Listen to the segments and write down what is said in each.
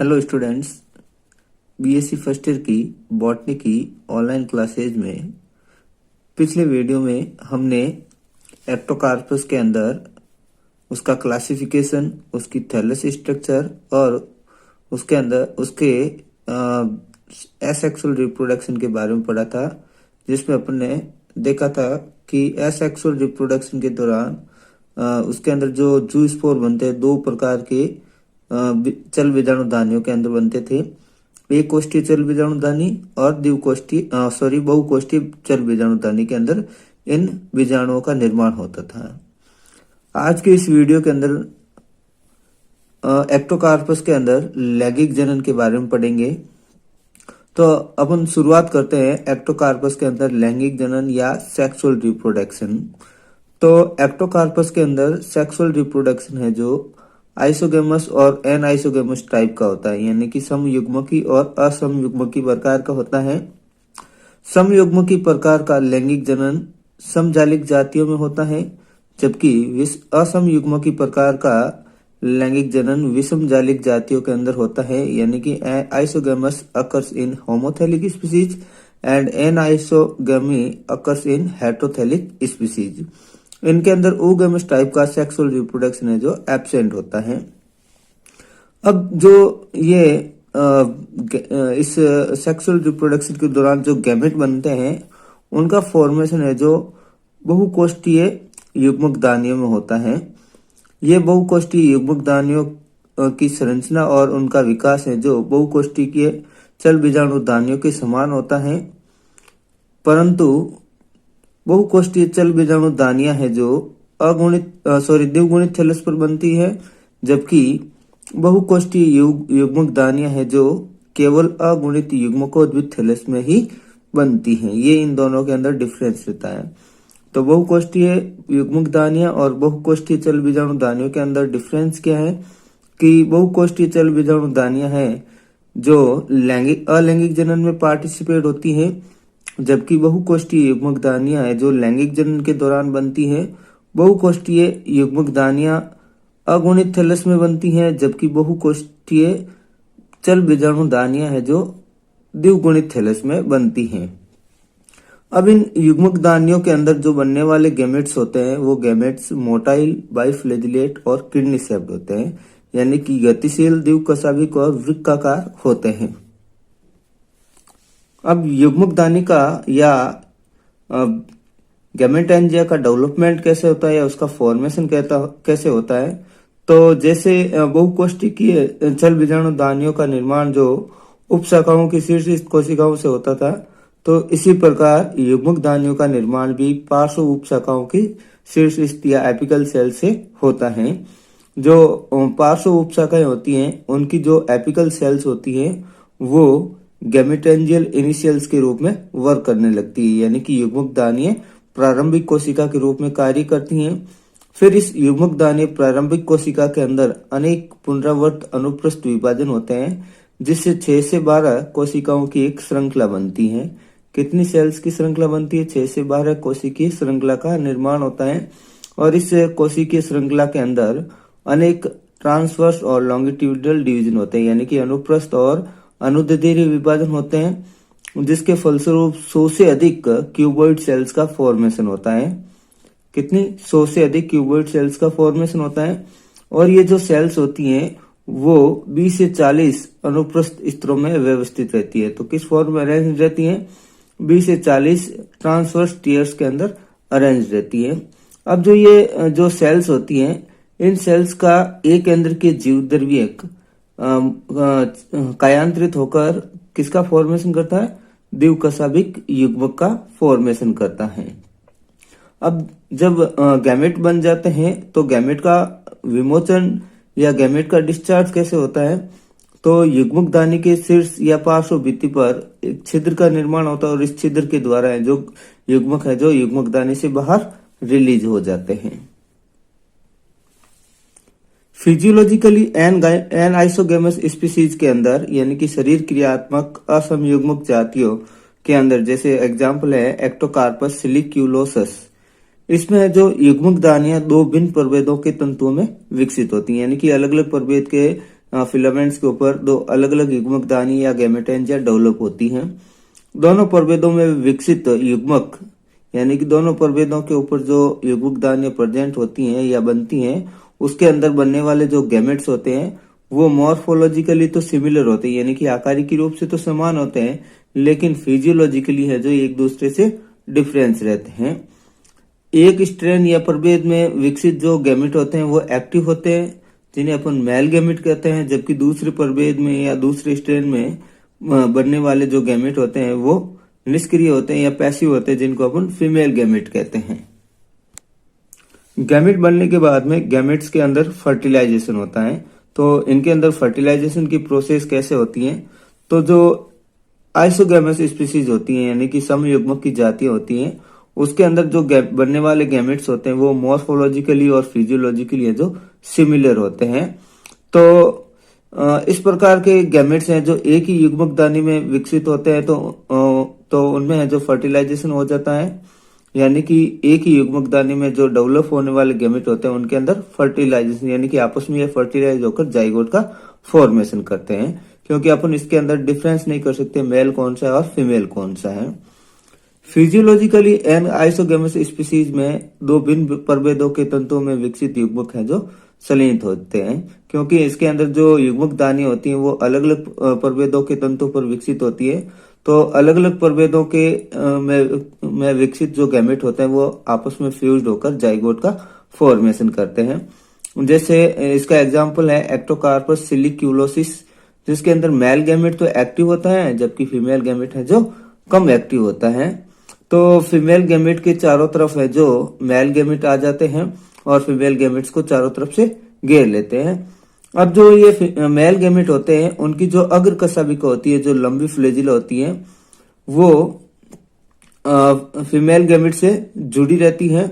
Hello students. BSc first year की botany की online classes में पिछले वीडियो में हमने एक्टोकार्पस के अंदर उसका क्लासिफिकेशन, उसकी थैलस स्ट्रक्चर और उसके अंदर उसके एसेक्सुअल रिप्रोडक्शन के बारे में पढ़ा था, जिसमें अपन ने देखा था कि एसेक्सुअल रिप्रोडक्शन के दौरान उसके अंदर जो जूस्पोर बनते हैं दो प्रकार के चल बीजाणुधानियों के अंदर बनते थे। एक कोष्ठीय चल बीजाणुधानी और बहुकोष्ठीय चल बीजाणुधानी के अंदर इन बीजाणुओं का निर्माण होता था। आज के इस वीडियो के अंदर एक्टोकार्पस के अंदर लैंगिक जनन के बारे में पढ़ेंगे। तो अपन शुरुआत करते हैं एक्टोकार्पस के अंदर लैंगिक जनन या सेक्सुअल रिप्रोडक्शन। तो एक्टोकार्पस के अंदर सेक्सुअल रिप्रोडक्शन है जो आइसोगेमस और एन आइसोगेमस टाइप का होता है, यानी कि समयुग्मकी और असमयुग्मकी प्रकार का होता है। समयुग्मकी प्रकार का लैंगिक जनन समजालिक जातियों में होता है, जबकि असमयुग्मकी प्रकार का लैंगिक जनन विषमजालिक जातियों के अंदर होता है, यानी कि isogamous occurs in homothallic species and anisogamy occurs in heterothallic species. इनके अंदर ओगेमस टाइप का सेक्सुअल रिप्रोडक्शन है जो एब्सेंट होता है। अब जो ये इस सेक्सुअल रिप्रोडक्शन के दौरान जो गैमेट बनते हैं उनका फॉर्मेशन है जो बहुकोष्ठीय युग्मक दानियों में होता है। ये बहुकोष्ठीय युग्मक दानियों की संरचना और उनका विकास है जो बहुकोष्ठीय चल बीजाणु दानियों के समान होता है, परंतु बहुकोष्ठीय चल बीजाणु दानियां है जो द्विगुणित थैलस पर बनती है, जबकि बहुकोष्ठीय युग्मक दानियां है जो केवल अगुणित युग्मकोद्भिद थैलस में ही बनती हैं। ये इन दोनों के अंदर डिफरेंस रहता है। तो बहुकोष्ठीय युग्मक दानियां और बहुकोष्ठीय चल बीजाणु दानियों के अंदर डिफरेंस क्या है कि बहुकोष्ठीय चल बीजाणु दानियां है जो अलैंगिक जनन में पार्टिसिपेट होती है, जबकि बहुकोष्ठीय युग्मक दानियां है जो लैंगिक जनन के दौरान बनती है। बहुकोष्ठीय युग्मक दानियां अगुणित थैलस में बनती हैं, जबकि बहुकोष्ठीय चल बीजाणु दानियां है जो द्विगुणित थैलस में बनती हैं। अब इन युग्मक दानियों के अंदर जो बनने वाले गैमेट्स होते हैं वो गैमेट्स मोटाइल, बाइफ्लैजिलेट और किडनी शेप्ड होते हैं, यानी कि गतिशील, द्विकशाभिक और वृक्काकार होते हैं। अब युग्मक दानी का या गैमेटेंजिया का डेवलपमेंट कैसे होता है या उसका फॉर्मेशन कैसे होता है, तो जैसे बहुकोष्ठीय चल बीजाणु दानियों का निर्माण जो उपशाखाओं की शीर्ष कोशिकाओं से होता था, तो इसी प्रकार युग्मक दानियों का निर्माण भी पार्श्व उपशाखाओं की शीर्ष या एपिकल सेल से होता है। जो पार्श्व उपशाखाएं होती हैं उनकी जो एपिकल सेल्स होती हैं वो गैमेटेंजियल इनिशियल्स के रूप में वर्क करने लगती है, यानी कि युग्मक दानियां प्रारंभिक कोशिका के रूप में कार्य करती हैं। फिर इस युग्मक दानी प्रारंभिक कोशिका के अंदर अनेक पुनरावृत्त अनुप्रस्थ विभाजन होते हैं, जिससे 6 से 12 कोशिकाओं की एक श्रृंखला बनती है। कितनी सेल्स की श्रृंखला बनती है? 6 से 12 कोशिकीय श्रृंखला का निर्माण होता है। और इस कोशिकीय श्रृंखला के अंदर अनेक ट्रांसवर्स और लॉन्गिट्यूडनल डिवीजन होते हैं, यानी कि अनुप्रस्थ और अनुदैर्ध्य विभाजन होते हैं, जिसके फलस्वरूप 100 से अधिक क्यूबॉइड सेल्स का फॉर्मेशन होता है। कितनी? 100 से अधिक क्यूबॉइड सेल्स का फॉर्मेशन होता है। और ये जो सेल्स होती हैं वो 20 से 40 अनुप्रस्थ स्तरों में व्यवस्थित रहती है। तो किस फॉर्म में अरेंज रहती हैं? 20 से 40 ट्रांसवर्स टियर्स के अंदर अरेंज रहती है। अब जो सेल्स होती हैं, इन सेल्स का एक केंद्र के जीवद्रव्यक कायांतरित होकर किसका फॉर्मेशन करता है? द्विकशाभिक युग्मक का फॉर्मेशन करता है। अब जब गैमेट बन जाते हैं तो गैमेट का विमोचन या गैमेट का डिस्चार्ज कैसे होता है? तो युग्मक दानी के शीर्ष या पार्श्व भित्ति पर एक छिद्र का निर्माण होता है और इस छिद्र के द्वारा जो युग्मक है जो युग्मक दानी से बाहर रिलीज हो जाते हैं। फिजियोलॉजिकली एन आइसोगेमस स्पीसीज के अंदर, यानी कि शरीर क्रियात्मक असमयुग्मक जातियों के अंदर, जैसे एग्जाम्पल है एक्टोकार्पस सिलिक्यूलोसस, इसमें जो युग्मक दानियां दो भिन्न प्रभेदों के तंतुओं में विकसित होती हैं, यानी कि अलग अलग प्रभेद के फिलामेंट्स के ऊपर दो अलग अलग युग्मकदानी या गैमेटेंजिया डेवलप होती हैं। दोनों प्रभेदों में विकसित युग्मक यानी कि दोनों प्रभेदों के ऊपर जो युग्मकदानियां प्रेजेंट होती हैं या बनती हैं, उसके अंदर बनने वाले जो गैमेट्स होते हैं वो मॉर्फोलॉजिकली तो सिमिलर होते हैं, यानी कि आकारिकी रूप से तो समान होते हैं, लेकिन फिजियोलॉजिकली है जो एक दूसरे से डिफरेंस रहते हैं। एक स्ट्रेन या प्रभेद में विकसित जो गैमेट होते हैं वो एक्टिव होते हैं, जिन्हें अपन मेल गैमेट कहते हैं, जबकि दूसरे प्रभेद में या दूसरे स्ट्रेन में बनने वाले जो गैमेट होते हैं वो निष्क्रिय होते हैं या पैसिव होते हैं, जिनको अपन फीमेल गैमेट कहते हैं। गैमेट बनने के बाद में गैमेट्स के अंदर फर्टिलाइजेशन होता है। तो इनके अंदर फर्टिलाइजेशन की प्रोसेस कैसे होती है? तो जो आइसोगैमस स्पीसीज होती हैं यानी कि समयुग्मक की जातियां होती हैं, उसके अंदर जो बनने वाले गैमेट्स होते हैं वो मॉर्फोलॉजिकली और फिजियोलॉजिकली जो सिमिलर होते हैं। तो इस प्रकार के गैमेट्स हैं जो एक ही युग्मकदानी में विकसित होते हैं, तो उनमें है जो फर्टिलाइजेशन हो जाता है, यानी कि एक ही युग्मकदानी में जो डेवलप होने वाले गैमेट होते हैं उनके अंदर फर्टिलाइजेशन यानी कि आपस में ये फर्टिलाइज होकर जाइगोट का फॉर्मेशन करते हैं, क्योंकि अपन इसके अंदर डिफरेंस नहीं कर सकते मेल कौन सा है और फीमेल कौन सा है। फिजियोलॉजिकली एन आइसोगैमस स्पीसीज में दो भिन्न प्रभेदों के तंतुओं में विकसित युग्मक हैं जो संलीन होते हैं, क्योंकि इसके अंदर जो युग्मकदानी होती हैं वो अलग अलग प्रभेदों के तंतुओं पर विकसित होती है। तो अलग अलग प्रभेदों के में विकसित जो गैमेट होते हैं वो आपस में फ्यूज्ड होकर जाइगोट का फॉर्मेशन करते हैं। जैसे इसका एग्जांपल है एक्टोकार्पस सिलिक्यूलोसिस, जिसके अंदर मेल गैमेट तो एक्टिव होता है जबकि फीमेल गैमेट है जो कम एक्टिव होता है। तो फीमेल गैमेट के चारों तरफ है जो मेल गैमेट आ जाते हैं और फीमेल गैमेट्स को चारों तरफ से घेर लेते हैं। अब जो ये मेल गैमेट होते हैं उनकी जो अग्र कशाभिका होती है, जो लंबी फ्लेजिला होती है, वो फीमेल गैमेट से जुड़ी रहती है।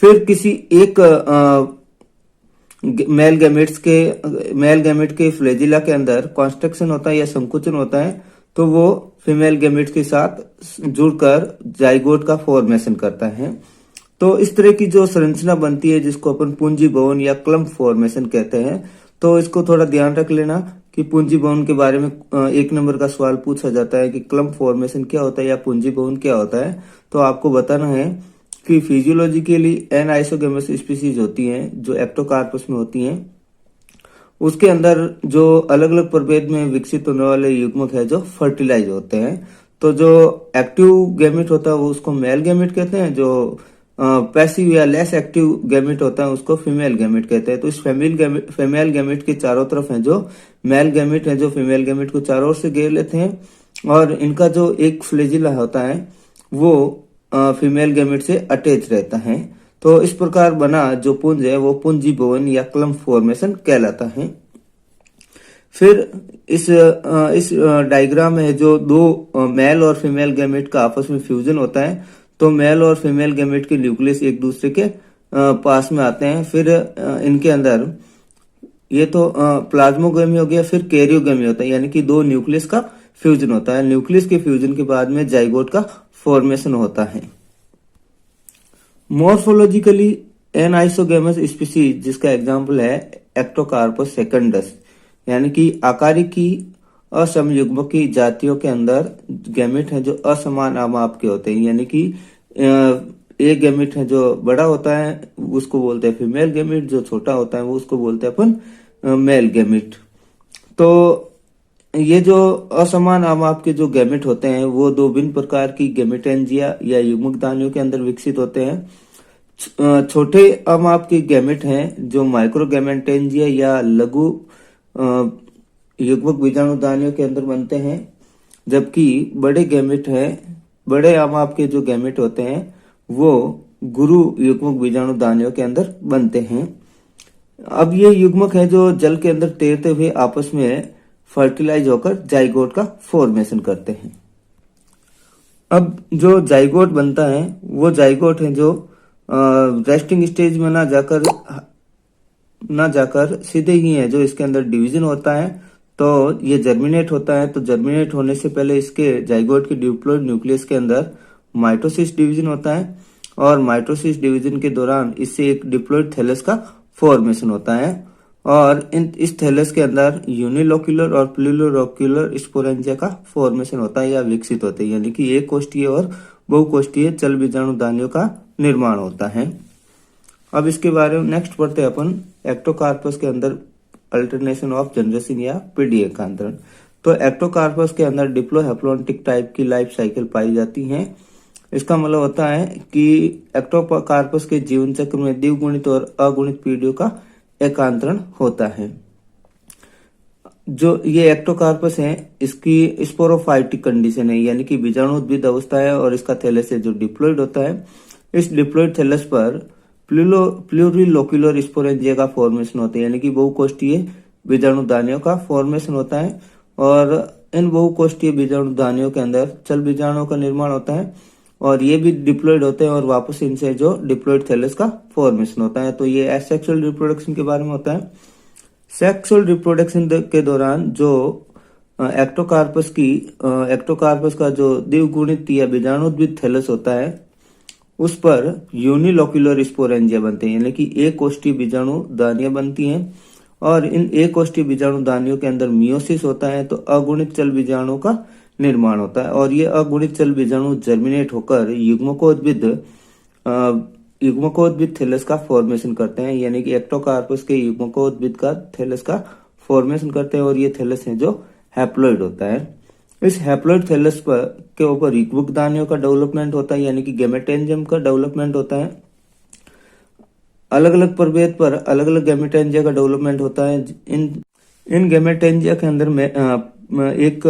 फिर किसी एक मेल गैमेट के फ्लेजिला के अंदर कॉन्स्ट्रक्शन होता है या संकुचन होता है, तो वो फीमेल गैमेट के साथ जुड़कर जाइगोट का फॉर्मेशन करता है। तो इस तरह की जो संरचना बनती है जिसको अपन पूंजी भवन या क्लम्प फॉर्मेशन कहते हैं। तो इसको थोड़ा ध्यान रख लेना कि पूंजी भवन के बारे में 1 नंबर का सवाल पूछा जाता है कि क्लम्प फॉर्मेशन क्या होता है या पूंजी भवन क्या होता है। तो आपको बताना है कि फिजियोलॉजिकली एन आइसोगैमस स्पीसीज होती हैं जो एक्टोकार्पस में होती हैं, उसके अंदर जो अलग अलग प्रभेद में विकसित होने वाले युग्मक है जो फर्टिलाइज होते हैं। तो जो एक्टिव गैमेट होता है वो उसको मेल गैमेट कहते हैं, जो पैसिव या लेस एक्टिव गैमेट होता है उसको फीमेल गैमेट कहते हैं। तो इस फीमेल गैमेट के चारों तरफ है जो मेल गैमेट है जो फीमेल गैमेट को चारों ओर से घेर लेते हैं, और इनका जो एक फ्लेजिला होता है वो फीमेल गैमेट से अटैच रहता है। तो इस प्रकार बना जो पुंज है वो पुंजी भवन या क्लम्प फॉर्मेशन कहलाता है। फिर इस डायग्राम में जो दो मेल और फीमेल गैमेट का आपस में फ्यूजन होता है, तो मेल और फीमेल गैमेट के न्यूक्लियस एक दूसरे के पास में आते हैं। फिर इनके अंदर ये तो प्लाज्मोगेमी हो गया, फिर कैरियोगेमी होता है, यानी कि दो न्यूक्लियस का फ्यूजन होता है। न्यूक्लियस के फ्यूजन के बाद में जाइगोट का फॉर्मेशन होता है। मॉर्फोलॉजिकली एन आइसोगैमस स्पीसीज जिसका एग्जांपल है एक्टोकार्पस सेकंडस, यानी कि आकारिकी असमयुग्मक की जातियों के अंदर गैमेट है जो असमान आमाप के होते हैं, यानी कि एक गैमेट है जो बड़ा होता है उसको बोलते हैं फीमेल गैमेट, जो छोटा होता है वो उसको बोलते हैं अपन मेल गैमेट। तो ये जो असमान आमाप के जो गैमेट होते हैं वो दो भिन्न प्रकार की गैमेटेंजिया या युग्मकदानियों के अंदर विकसित होते हैं। छोटे आमाप के गैमेट हैं जो माइक्रोगैमेटेंजिया या लघु युग्मक बीजाणुदानियों के अंदर बनते हैं, जबकि बड़े गैमेट हैं, बड़े आमाप के जो गैमेट होते हैं वो गुरु युग्मक बीजाणुदानियों के अंदर बनते हैं। अब ये युग्मक है जो जल के अंदर तैरते हुए आपस में फर्टिलाइज होकर जाइगोट का फॉर्मेशन करते हैं। अब जो जाइगोट बनता है वो जाइगोट है जो रेस्टिंग स्टेज में ना जाकर सीधे ही है जो इसके अंदर डिवीजन होता है, तो ये जर्मिनेट होता है। तो जर्मिनेट होने से पहले इसके जाइगोट के डिप्लॉइड न्यूक्लियस के अंदर माइटोसिस डिवीजन होता है, और माइटोसिस डिवीजन के दौरान इससे एक डिप्लॉइड थैलस का फॉर्मेशन होता है, और इस थैलस के अंदर यूनिलोक्यूलर और प्लूरोलोक्यूलर स्पोरेंजिया का फॉर्मेशन होता है या विकसित होते हैं, यानी कि एक कोष्ठीय और बहुकोष्ठीय चल बीजाणु दानियों का निर्माण होता है। अब इसके बारे में नेक्स्ट पढ़ते हैं अपन एक्टोकार्पस के अंदर अल्टरनेशन ऑफ जनरेशन या पीढ़ी एकांतरण। तो एक्टोकार्पस के अंदर डिप्लोहेप्लॉन्टिक टाइप की लाइफ साइकिल पाई जाती है। इसका मतलब होता है कि एक्टोकार्पस के जीवन चक्र में द्विगुणित और अगुणित पीढ़ियों का एकांतरण होता है। जो ये एक्टोकार्पस है इसकी स्पोरोफाइटिक कंडीशन है, यानी कि बीजाणु उद्भिद अवस्था है, और इसका थैलस है जो डिप्लॉइड होता है। इस डिप्लॉइड थैलस पर प्लूरिलोक्यूलर स्पोरेंजिया का फॉर्मेशन होता है, यानी कि बहुकोष्ठीय बीजाणु दानियों का फॉर्मेशन होता है, और इन बहुकोष्ठीय बीजाणु दानियों के अंदर चल बीजाणुओं का निर्माण होता है, और ये भी डिप्लॉइड होते हैं, और वापस इनसे जो डिप्लॉइड थैलस का फॉर्मेशन होता है। तो ये एसेक्सुअल रिप्रोडक्शन के बारे में होता है। सेक्सुअल रिप्रोडक्शन के दौरान जो एक्टोकार्पस का जो द्विगुणित या बीजाणुद्विद थैलस होता है उस पर यूनिलोक्यूलर स्पोरेंजिया बनते हैं, यानी कि एक कोष्ठीय बीजाणु दानियां बनती हैं, और इन एक कोष्ठीय बीजाणु दानियों के अंदर मियोसिस होता है, तो अगुणित चल बीजाणु का निर्माण होता है, और ये अगुणित चल बीजाणु जर्मिनेट होकर युग्मकोद्भिद थैलस का फॉर्मेशन करते हैं, यानी कि एक्टोकार्पस के युग्मकोद्भिद का थैलस का फॉर्मेशन करते हैं, और ये थैलस है जो हैप्लॉइड होता है। इस हैप्लॉइड थैलस पर के ऊपर युग्मक दानियों का डेवलपमेंट होता है, यानी कि गैमेटेंजियम का डेवलपमेंट होता है। अलग अलग प्रभेद पर अलग अलग गैमेटेंजिया का डेवलपमेंट होता है। इन गैमेटेंजिया के अंदर में एक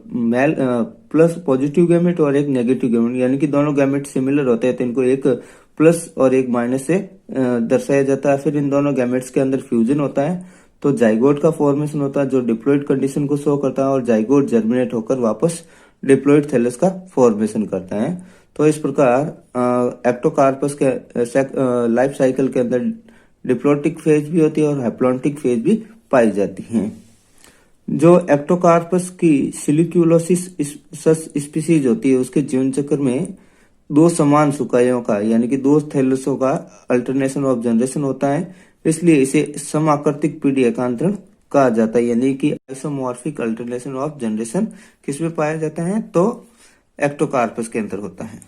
मेल प्लस पॉजिटिव गैमेट और एक नेगेटिव गैमेट, यानी कि दोनों गैमेट सिमिलर होते हैं, तो इनको एक प्लस और एक माइनस से दर्शाया जाता है। फिर इन दोनों गैमेट्स के अंदर फ्यूजन होता है, तो जाइगोट का फॉर्मेशन होता है जो डिप्लॉइड कंडीशन को शो करता है, और जाइगोट जर्मिनेट होकर वापस डिप्लॉइड थैलस का फॉर्मेशन करता है। तो इस प्रकार एक्टोकार्पस के लाइफ साइकिल के अंदर डिप्लॉन्टिक फेज भी होती है और हैप्लॉन्टिक फेज भी पाई जाती है। जो एक्टोकार्पस की सिलिक्यूलोसिस स्पीसीज होती है उसके जीवन चक्र में दो समान सुकाइयों का, यानी कि दो थैलसों का अल्टरनेशन ऑफ जनरेशन होता है, इसलिए इसे समाकृतिक पीढ़ी एकांतरण कहा जाता है, यानी कि आइसोमॉर्फिक अल्टरनेशन ऑफ जनरेशन किसमें पाया जाता है, तो एक्टोकार्पस के अंदर होता है।